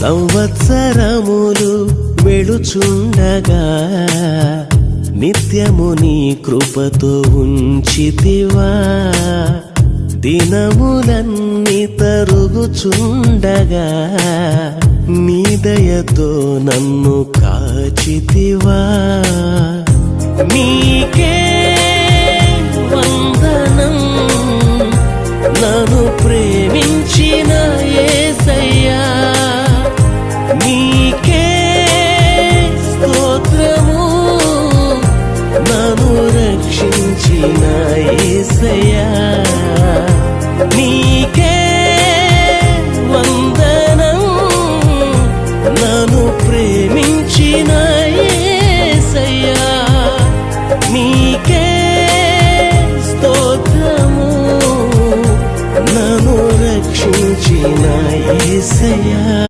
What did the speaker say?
సంవత్సరములు వెళుచుండగా నిత్యము నీ కృపతో ఉంచితివా. దినములన్నీ తరుగుచుండగా నీ దయతో నన్ను కాచితివా. నీకే వందనం నన్ను ప్రేమించిన యేసయ్యా. నీకే స్తోత్రము నన్ను రక్షించిన యేసయ్యా. నీకే వందనం నన్ను ప్రేమించిన యేసయ్యా. నీకే స్తోత్రము నన్ను రక్షించిన యేసయ్యా.